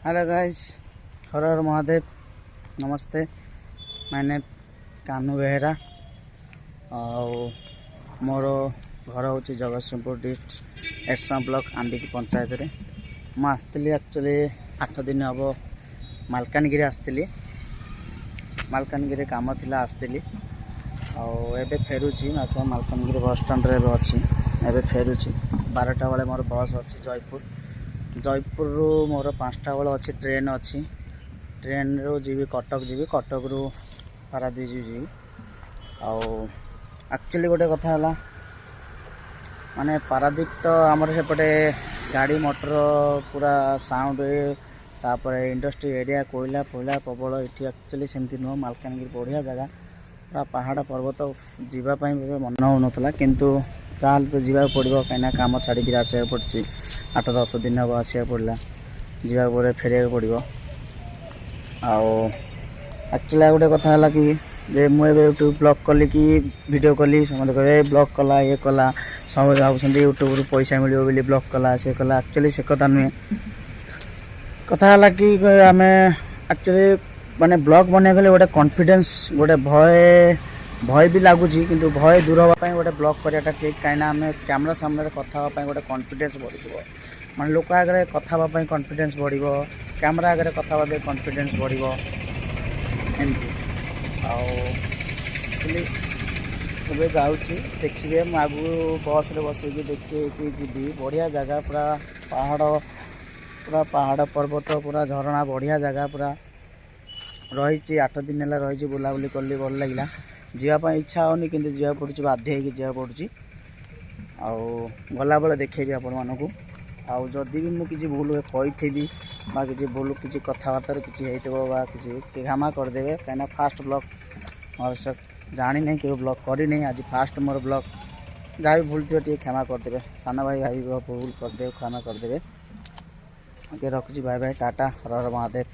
Hello guys, हर हर महादेव। नमस्ते। मैंने कानू बेहेरा और मोर घर हूँ जगतसिंहपुर डिस्ट्रिक्ट एरसा ब्लॉक आंबिकी पंचायत रे। मैं आसती एक्चुअली 8 दिन हम मालकानगिरी आसती। मालकानगिरी काम थिला आसती आबे फेरुची मालकानगिरी बस स्टाण्ड रे अच्छी। एबे फेरुची 12टा बेले मोर बस अच्छी जयपुर रु मोर 5टा बेले अच्छी ट्रेन अच्छी। ट्रेन रू जी कटक जी कटक रु पारादीप जी। एक्चुअली गोटे कथा है माने पारादीप तो आमर सेपटे गाड़ी मोटर पूरा साउंड तापर इंडस्ट्री एरिया कोयला फोइला प्रबल ये एक्चुअली सेमती नुह। मालकानगिरी बढ़िया जगह पूरा पहाड़ पर्वत जीवाई मन हो नाला किंतु ताल तो जावाक पड़ो कहीं कम छाड़ी आसा पड़ी 8-10 दिन हम आसा पड़ा जावाक फेरिया पड़ो। एक्चुअली गोटे कथा है कि जे मुझे यूट्यूब ब्लॉग कली कि वीडियो कली समझ कहे ब्लॉग कला ये कला सब भाई यूट्यूब पैसा मिले बोली ब्लॉग कला से कला। एक्चुअली से कथा नुहे। कथा है कि आम एक्चुअली माने ब्लॉग बना गले गोटे कॉन्फिडेंस गोटे भय भी लगुच किंतु भय दूर होगापी गोटे ब्लॉग कराटा ठीक कहीं आम कैमेरा सामने कथा गोटे कॉन्फिडेंस बढ़ माने लोक आगे कथा कॉन्फिडेंस बढ़ कैमेरा आगे कथा कॉन्फिडेंस बढ़ एमती आए जाऊँगी देखिए मुझे आगू बस रे बस देखिए जी बढ़िया जगह पूरा पहाड़ पर्वत पूरा झरणा बढ़िया जगह पूरा रही 8 दिन है रही बुलाबुली कली भल लगे जावाई इच्छा होनी कि जावाक पड़ुची बाध्य होगी जावाक पड़ुची गला बेले देखेबी आपण मानकू जदि भी मुझे किसी भूल कही कि भूल किसी कथबार्तार किसी किसी क्षमा करदे कहीं फास्ट ब्लॉग आवश्यक जानी नहीं कि ब्लॉग करी नहीं आज फास्ट मोर ब्लॉग जहाँ भी भूल थी क्षमा करदे सान भाई भाई भूल करदे क्षमा करदे। रखुची बाय बाय टाटा हर हर महादेव।